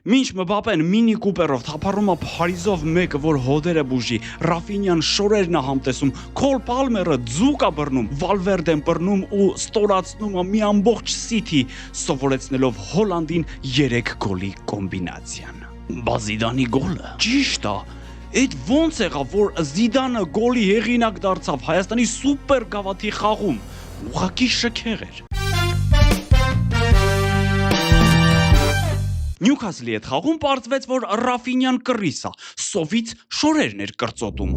Մինչ Մբապեն մինի կուպերով թափառում է Փարիզով մեկը, որ հոդերը բուժի, Ռաֆինյան շորերն է համտեսում, Քոլ Պալմերը ձուկ է բռնում, Վալվերդեն բռնում ու ստորացնում է մի ամբողջ Սիթի, սովորեցնելով Հոլանդին 3 գոլի կոմբինացիան։ Բա Զիդանի գոլը։ Ճիշտ է։ Այդ ոնց եղավ, որ Զիդանը գոլի հեղինակ դարձավ Հայաստանի սուպեր գավաթի խաղում։ Ուղղակի շքեղ էր։ Նյուքասլի հետ խաղում պարզվեց, որ Ռաֆինյան կռիս է, սովից շորերն էր կրծոտում։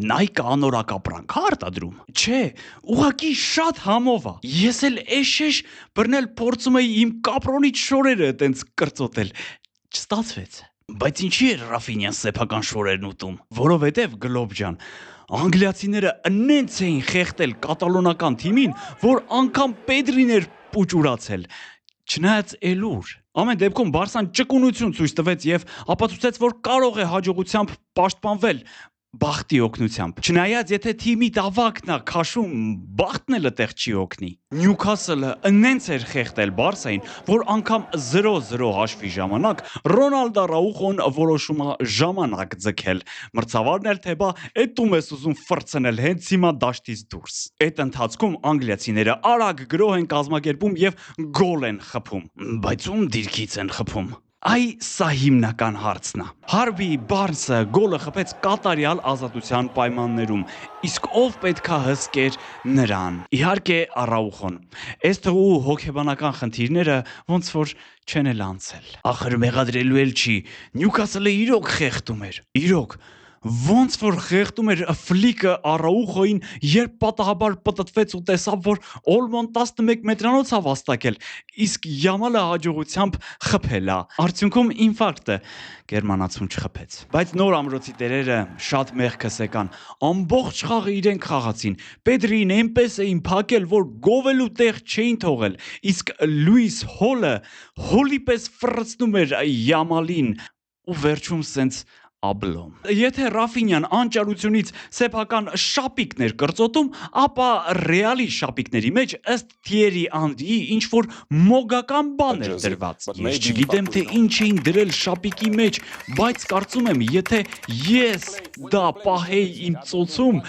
Նայկը անորակ ապրանք արտադրում։ Չէ, ուղղակի շատ համով է։ Ես էլ էշեշ բռնել փորձում էի իմ կապրոնից շորերը այտենց կրծոտել։ Չստացվեց։ Բայց ինչի էր Ռաֆինյան սեփական շորերն ուտում։ Որովհետև Գլոբ ջան, անգլիացիները նենց էին խեղտել կատալոնական թիմին, որ անգամ Պեդրին էր պուճուրացել։ Չնայած էլուր։ Ամեն դեպքում Բարսան ճկունություն ցույց տվեց եւ ապացուցեց, որ կարող է հաջողությամբ պաշտպանվել բախտի օգնությամբ։ Չնայած եթե թիմի ավակն է քաշում, բախտն էլ այդտեղ չի օգնի։ Նյուքասլը նենց էր խեղտել Բարսային, որ անգամ 0-0 հաշվի ժամանակ Ռոնալդո Ռաուխոն որոշում է ժամանակ ձգել։ Մրցավարն էլ թե բա էտում ես ուզում ֆրցնել հենց հիմա դաշտից դուրս։ Այդ ընթացքում անգլիացիները արագ գրոհ են կազմակերպում եւ գոլ են խփում։ Բայց ում դիրքից են խփում։ Այ սա հիմնական հարցն է։ Հարբի Բարսը գոլը խփեց կատարյալ ազատության պայմաններում, իսկ ով պետքա հսկեր նրան։ Իհարկե Արաուխոն։ Այս թվու հոգեբանական խնդիրները ոնց որ չեն էլ անցել։ Ախր մեղադրելու էլ չի։ Նյուքասլը իրոք խեղտում էր։ Իրոք ոնց որ խեղտում էր ֆլիկը Արաուխոին, երբ պատահաբար պտտվեց ու տեսավ, որ Օլմոն 11 մետրանոց է վաստակել, իսկ Յամալը հաջողությամբ խփել է։ Արդյունքում ինֆարկտը գերմանացուն չխփեց։ Բայց նոր ամրոցի տերերը շատ մեղքս եկան։ Ամբողջ խաղը իրենք խաղացին։ Պեդրին այնպես էին փակել, որ գովելու տեղ չէին թողել, իսկ Լուիս Հոլը հոլի պես ֆռցնում էր Յամալին ու վերջում սենց աբլոմ։ Եթե Ռաֆինյան անճարությունից սեփական շապիկներ կրծոտում, ապա ռեալի շապիկների մեջ ըստ Թիերի Անդրիի ինչ որ մոգական բան էր դրված։ Ես չգիտեմ թե ինչ էին դրել շապիկի մեջ, բայց կարծում եմ, եթե ես դա պահեի իմ ծոցում,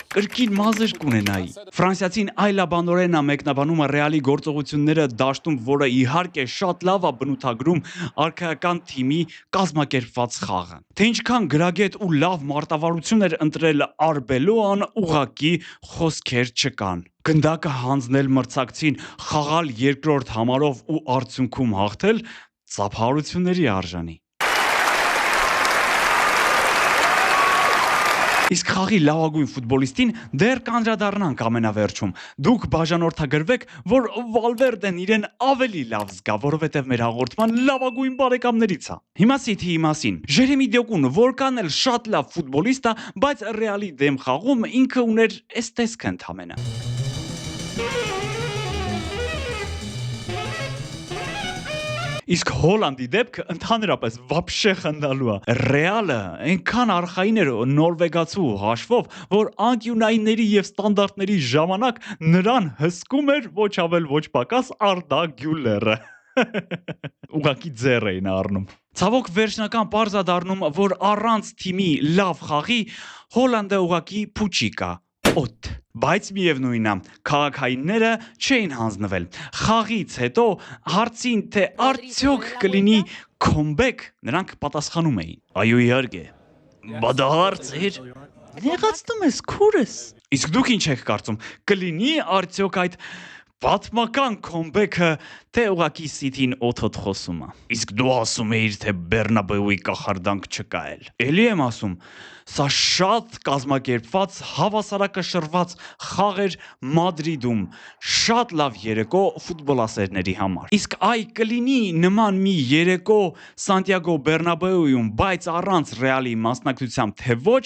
կրկին մազեր կունենայի։ Ֆրանսիացին այլաբանորեն է մեկնաբանում ռեալի գործողությունները դաշտում, որը իհարկե շատ լավ է բնութագրում արքայական թիմի կազմակերպված խաղը։ Թե ինչքան գրագետ ու լավ մարտավարություն էր ընտրել Արբելոան, ուղղակի խոսքեր չկան։ Գնդակը հանձնել մրցակցին, խաղալ երկրորդ համարով ու արդյունքում հաղթել ծափահարությունների արժանի։ Իսկ խաղի լավագույն ֆուտբոլիստին դեռ կանդրադառնանք ամենավերջում։ Դուք բաժանորդագրվեք, որ Վալվերդեն իրեն ավելի լավ զգա, որովհետև մեր հաղորդման լավագույն բարեկամներից է։ Հիմա Սիթիի մասին։ Ժերեմի Դյոկուն որքան էլ շատ լավ ֆուտբոլիստ է, բայց Ռեալի դեմ խաղում ինքը ուներ էս տեսքը ընդամենը։ Իսկ Հոլանդի դեպքը ընդհանրապես վաբշե խնդալու է։ Ռեալը այնքան արխային էր նորվեգացու հաշվով, որ անկյունայինների եւ ստանդարտների ժամանակ նրան հսկում էր ոչ ավել ոչ պակաս Արդա Գյուլերը։ Ուղղակի ձեռ էին առնում։ Ցավոք վերջնական պարզ է դառնում, որ առանց թիմի լավ խաղի Հոլանդը ուղղակի փուչիկ է։ Օդ։ Բայց միևնույն է, քաղաքայինները չէին հանձնվել։ Խաղից հետո հարցին, թե արդյոք կլինի քոմբեք, նրանք պատասխանում էին։ Այո, իհարկե։ Բա դա հարց էր։ Նեղացնում ես քուրս։ Իսկ դուք ինչ եք կարծում, կլինի արդյոք այդ պատմական քոմբեքը, թե ուղղակի Սիթին օթոթ խոսում է։ Իսկ դու ասում էիր, թե Բեռնաբեուի կախարդանք չկա էլ։ Էլի եմ ասում, սա շատ կազմակերպված, հավասարակշռված խաղ էր Մադրիդում, շատ լավ երեկո ֆուտբոլասերների համար։ Իսկ այ կլինի նման մի երեկո Սանտիագո Բեռնաբեուում, բայց առանց Ռեալի մասնակցությամբ, թե ոչ,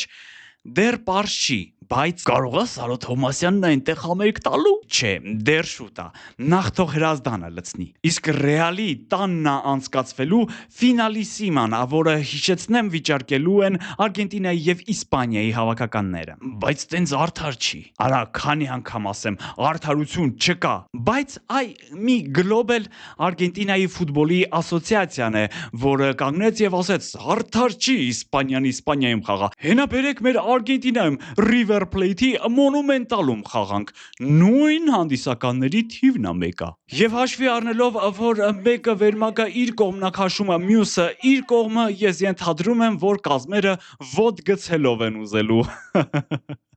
դեռ պարզ չի, Բայց կարող է Սարո Թովմասյանն այնտեղ համերգ տալու։ Չէ, դեռ շուտ է։ Նախ թող հրազդանը լցնի։ Իսկ Ռեալի տանն է անցկացվելու ֆինալիսիման, որը հիշեցնեմ վիճարկելու են Արգենտինայի եւ Իսպանիայի հավաքականները։ Բայց տենց արդար չի։ Արա քանի անգամ ասեմ, արդարություն չկա։ Բայց այ մի գլոբալ Արգենտինայի ֆուտբոլի ասոցիացիան է, որը կանգնեց եւ ասեց. արդար չի Իսպանիան Իսպանիայում խաղա։ Հենա բերեք մեր Արգենտինայում River Plate-ի Monumental-ում խաղանք։ Նույն հանդիսականների թիվն է մեկը։ Եվ հաշվի առնելով, որ մեկը վերմակը իր կողմն է քաշում, մյուսը իր կողմը, ես ենթադրում եմ, որ կազմերը ոդ գցելով են ուզելու։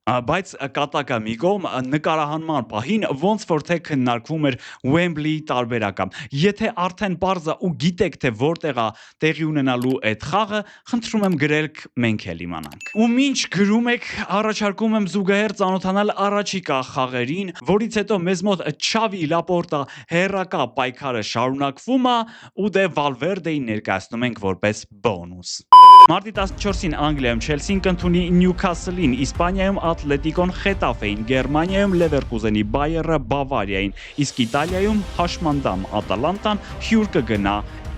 Բայց կատակը մի կողմ նկարահանման պահին ոնց որ թե քննարկվում էր Wembley-ի տարբերակը։ Եթե արդեն պարզը ու գիտեք թե որտեղ է տեղի ունենալու այդ խաղը, խնդրում եմ գրեք մենք էլ իմանանք։ Ու ինչ գրում եք, առաջարկում եմ զուգահեռ ծանոթանալ առաջիկա խաղերին, որից հետո մեզ մոտ Չավի Լապորտա հերակա պայքարը շարունակվում է ու դե Valverde-ին ներկայացնում ենք որպես բոնուս։ Մարտի 14-ին Անգլիայում Չելսին կընդունի Նյուքասլին, Իսպանիայում Ատլետիկոն Խետաֆեին, Գերմանիայում Լևերկուզենի Բայերը Բավարիային, իսկ Իտալիայում հաշմանդամ Ատալանտան հյուր կգնա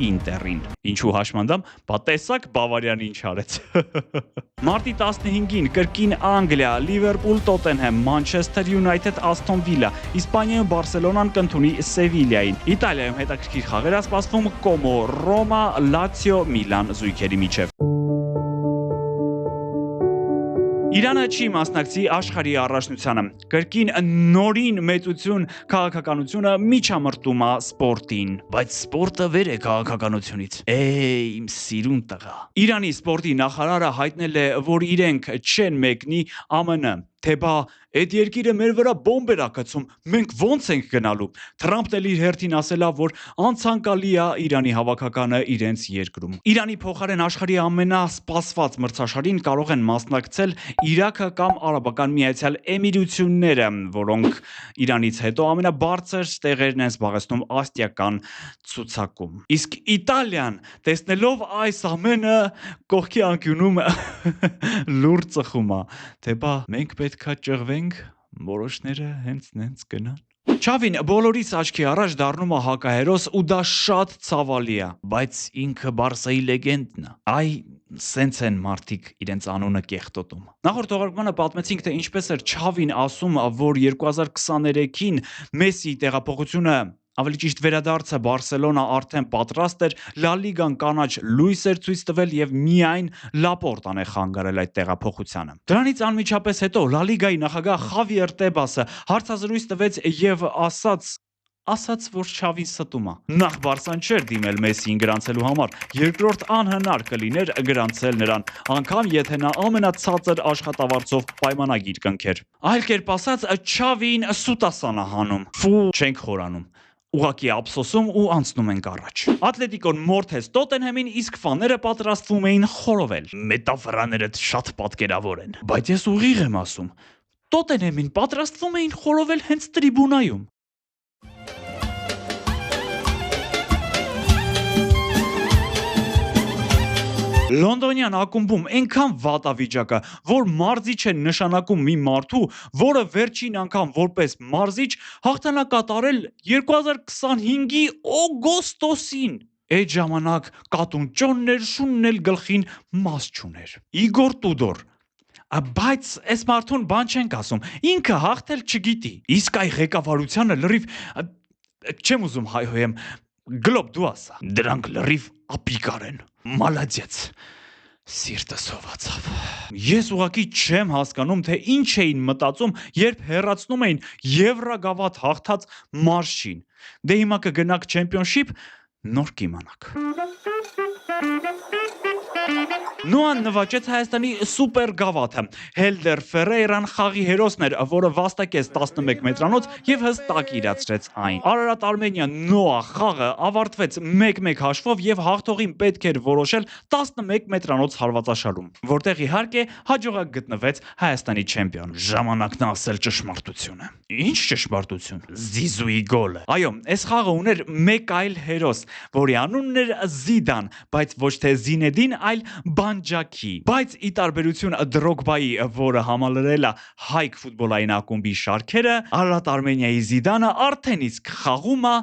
Ինտերին։ Ինչու հաշմանդամ, բա տեսակ Բավարիան ինչ արեց։ Մարտի 15-ին կրկին Անգլիա, Լիվերպուլ Տոտենհեմ, Մանչեսթեր Յունայթեդ Ասթոն Վիլա, Իսպանիայում Բարսելոնան կընդունի Սևիլիային, Իտալիայում հետաքրքիր խաղեր սպասվում Կոմո, Ռոմա, Լացիո, Միլան զույգերի միջև։ Իրանը չի մասնակցի աշխարհի առաջնությանը։ Կրկին նորին մեծություն քաղաքականությունը միջամրտում է սպորտին, բայց սպորտը վեր է քաղաքականությունից։ Իմ սիրուն տղա։ Իրանի սպորտի նախարարը հայտնել է, որ իրենք չեն մեկնի ԱՄՆ, թե բա այդ երկիրը մեր վրա բոմբեր ա գցում, մենք ոնց ենք գնալու։ Թրամփն էլ իր հերթին ասել է, որ անցանկալի է Իրանի հավաքականը իրենց երկրում։ Իրանի փոխարեն աշխարհի ամենասպասված մրցաշարին կարող են մասնակցել Իրաքը կամ Արաբական Միացյալ Էմիրությունները, որոնք Իրանից հետո ամենաբարձր տեղերն են զբաղեցնում աստիական ցուցակում։ Իսկ Իտալիան, տեսնելով այս ամենը, կողքի անկյունում լուրջ ծխում է, թե բա մենք պետքա ճղվենք, որոշները հենց նենց գնան։ Չավին բոլորիս աչքի առաջ դառնում է հակահերոս ու դա շատ ցավալի է, բայց ինքը Բարսայի լեգենդն է։ Այ սենց են մարդիկ իրենց անունը կեղտոտում։ Նախորդ թողարկմանը պատմեցինք, թե ինչպես էր Չավին ասում, որ 2023-ին Մեսսիի տեղափոխությունը, ավելի ճիշտ վերադարձը Բարսելոնա արդեն պատրաստ էր, Լա Լիգան կանաչ լույս էր ցույց տվել եւ միայն Լապորտան է խանգարել այդ տեղափոխությանը։ Դրանից անմիջապես հետո Լա Լիգայի նախագահ Խավիեր Տեբասը հարցազրույց տվեց եւ ասաց, որ Չավին ստում է։ Նախ Բարսան չէր դիմել Մեսսիին գրանցելու համար, երկրորդ անհնար կլիներ գրանցել նրան, անգամ եթե նա ամենացածր աշխատավարձով պայմանագիր կնքեր։ Այլ կերպ ասած, Չավին սուտասան է հանում։ Ֆու, չենք խորանում։ Ուղղակի ափսոսում ու անցնում ենք առաջ։ Ատլետիկոն մորթեց Տոտենհեմին, իսկ ֆաները պատրաստվում էին խորովել։ Մետաֆորաները շատ պատկերավոր են, բայց ես ուղիղ եմ ասում։ Տոտենհեմին պատրաստվում էին խորովել հենց տրիբունայում։ Լոնդոնյան ակումբում այնքան վատ է վիճակը, որ մարզիչ են նշանակում մի մարդու, որը վերջին անգամ որպես մարզիչ հաղթանակ կատարել 2025-ի օգոստոսին։ Այդ ժամանակ կատուն էր, շունն էլ գլխին մաս չուներ։ Իգոր Տուդոր։ Բայց այս մարդուն բան չենք ասում, ինքը հաղթել չգիտի։ Իսկ այ ղեկավարությանը լրիվ չեմ ուզում հայհոյեմ, գլոբ դու ասա։ Դրանք լրիվ ապիկար են։ Մալադյեց։ Սիրտը սովածավ։ Ես ուղղակի չեմ հասկանում, թե ինչ էին մտածում, երբ հեռացնում էին Եվրագավաթ հաղթած մարշին։ Դե հիմա կգնաք Championship, նոր կիմանաք։ Նոան նվաճեց Հայաստանի սուպեր գավաթը։ Հելդեր Ֆերեյրան խաղի հերոսն էր, որը վաստակեց 11 մետրանոց եւ հստակ իրացրեց այն։ Արարատ Արմենիա Նոա խաղը ավարտվեց 1-1 հաշվով եւ հաղթողին պետք էր որոշել 11 մետրանոց հարվածաշարում, որտեղ իհարկե հաջողակ գտնվեց Հայաստանի չեմպիոն։ Ժամանակն է ասել ճշմարտությունը։ Ինչ ճշմարտություն։ Զիզուի գոլը։ Այո, այս խաղը ուներ մեկ այլ հերոս, որի անունն էր Զիդան, բայց ոչ թե Զինեդին, այլ այլ բանջակի։ Բայց ի տարբերություն Դրոգբայի, որը համալրել է Հայք ֆուտբոլային ակումբի շարքերը, Արարատ Արմենիայի Զիդանը արդեն իսկ խաղում է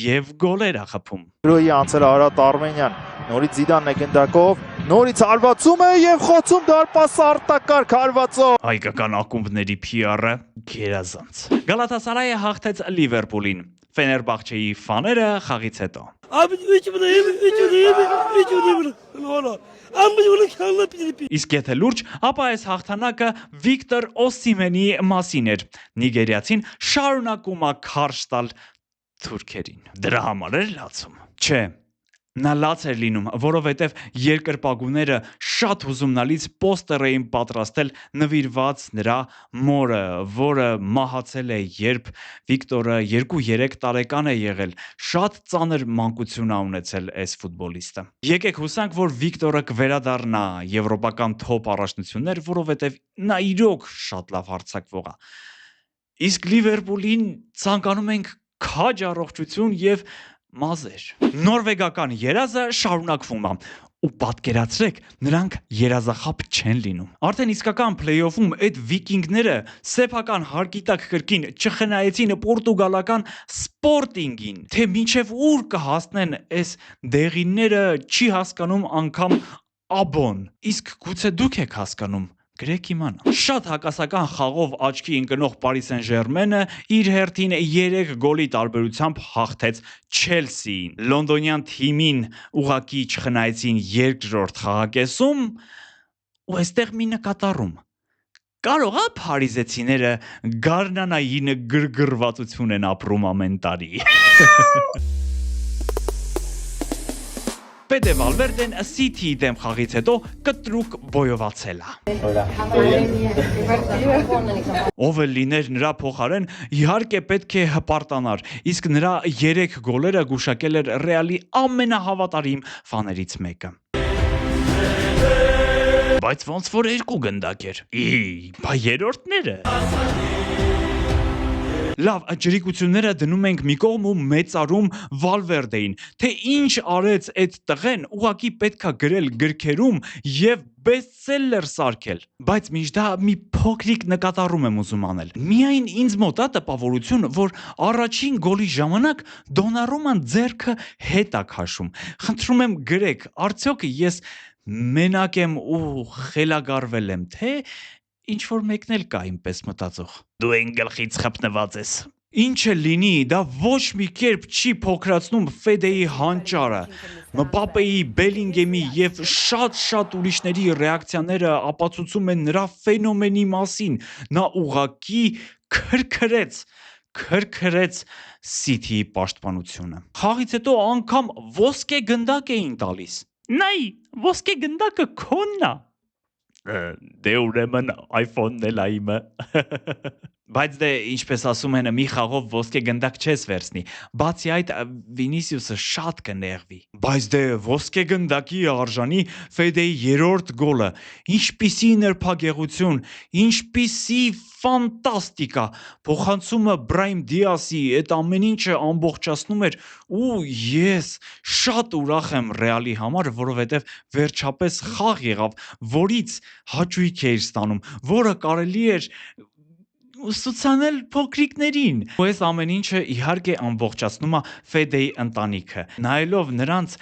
եւ գոլեր է խփում։ Գրոյի անցել Արարատ Արմենիան, նորից Զիդանն է գնդակով, նորից հարվածում է եւ խոցում դարպասը արտակարգ հարվածով։ Հայկական ակումբների PR-ը գերազանց։ Գալաթասարայը հաղթեց Լիվերպուլին։ Ֆեներբախչեի ֆաները խաղից հետո։ Իսկ եթե լուրջ, ապա այս հաղթանակը Վիկտոր Օսիմենի մասին էր։ Նիգերիացին շարունակում է քարշ տալ թուրքերին։ Դրա համար էր լացում։ Չէ, նա լաց էր լինում, որովհետև երկրպագուները շատ հուզումնալից պոստեր էին պատրաստել նվիրված նրա մորը, որը մահացել է, երբ Վիկտորը 2-3 տարեկան է եղել։ Շատ ծանր մանկություն է ունեցել այս ֆուտբոլիստը։ Եկեք հուսանք, որ Վիկտորը կվերադառնա եվրոպական թոփ առաջնություններ, որովհետև նա իրոք շատ լավ հարձակվող է։ Իսկ Լիվերպուլին ցանկանում ենք քաջ առողջություն եւ մազեր։ Նորվեգական երազը շարունակվում է ու պատկերացրեք, նրանք երազախապ չեն լինում։ Արդեն իսկական փլեյոֆում այդ վիկինգները սեփական հարկի տակ կրկին չխնայեցին պորտուգալական Սպորտինգին, թե մինչև ուր կհասնեն այս դեղինները չի հասկանում անգամ Աբոն։ Իսկ գուցե դուք եք հասկանում։ Գրեք իմանա։ Շատ հակասական խաղով աչքի ընկնող Paris Saint-Germain-ը իր հերթին 3 գոլի տարբերությամբ հաղթեց Չելսիին։ Լոնդոնյան թիմին ուղակի չխնայեցին երկրորդ խաղակեսում ու այստեղ մի նկատառում։ Կարող է փարիզեցիները գարնանային գրգռվածություն են ապրում ամեն տարի։ Պետե Վալվերդեն Սիթիի դեմ խաղից հետո կտրուկ բոյովացել է։ Ով էլ լիներ նրա փոխարեն, իհարկե պետք է հպարտանար, իսկ նրա 3 գոլերը գուշակել էր Ռեալի ամենահավատարիմ ֆաներից մեկը։ Բայց ոնց որ 2 գնդակ էր։ Բա երրորդները։ Լավ, ջրիկությունները դնում ենք մի կողմ ու մեծարում Վալվերդեին, թե ինչ արեց այդ տղեն, ուղղակի պետքա գրել գրքերում եւ բեսթսելլեր սարքել։ Բայց միշտ մի փոքրիկ նկատառում եմ ուզում անել։ Միայն ինձ մոտ է տպավորություն, որ առաջին գոլի ժամանակ Դոնառուման ձեռքը հետ է քաշում։ Խնդրում եմ գրեք, արդյոք ես մենակ եմ ու խելագարվել եմ, թե ինչ որ մեկն էլ կա ինպես մտածող։ Դու այն գլխից խփնված ես։ Ինչ է լինի, դա ոչ մի կերպ չի փոքրացնում Ֆեդեի հանճարը, Մբապեի, Բելինգեմի եւ շատ ուրիշների ռեակցիաները ապացուցում են նրա ֆենոմենի մասին։ Նա ուղակի քրքրեց Սիթիի պաշտպանությունը։ Խաղից հետո անգամ ոսկե գնդակ էին տալիս։ Նայ, ոսկե գնդակը քոնն է։ Դե ուրեմն iPhone-ն էլ է իմը։ Բայց դե ինչպես ասում են, մի խաղով ոսկե գնդակ չես վերցնի։ Բացի այդ, Վինիսիուսը շատ կներվի։ Բայց դե ոսկե գնդակի արժանի Ֆեդեի 3-րդ գոլը, ինչպիսի նրբագեղություն, ինչպիսի ֆանտաստիկա։ Փոխանցումը Բրայմ Դիասի, այդ ամեն ինչը ամբողջացնում էր ու ես շատ ուրախ եմ Ռեալի համար, որովհետև վերջապես խաղ եղավ, որից հաճույք էիր ստանում, որը կարելի էր ուսուցանել փոքրիկներին։ Ու այս ամեն ինչը իհարկե ամբողջացնում է Ֆեդեի ընտանիքը։ Նայելով նրանց,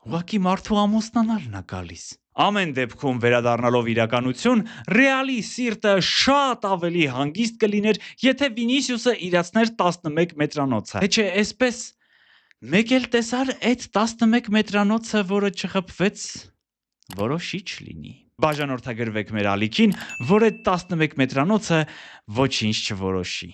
ուղղակի մարդու ամուսնանալն է գալիս։ Ամեն դեպքում վերադառնալով իրականություն, Ռեալի սիրտը շատ ավելի հանգիստ կլիներ, եթե Վինիսիուսը իրացներ 11 մետրանոցը։ Թե չէ, այսպես մեկ էլ տեսար այդ 11 մետրանոցը, որը չխփվեց, որոշիչ լինի։ Բաժանորդագրվեք մեր ալիքին, որ այդ 11 մետրանոցը ոչինչ չորոշի։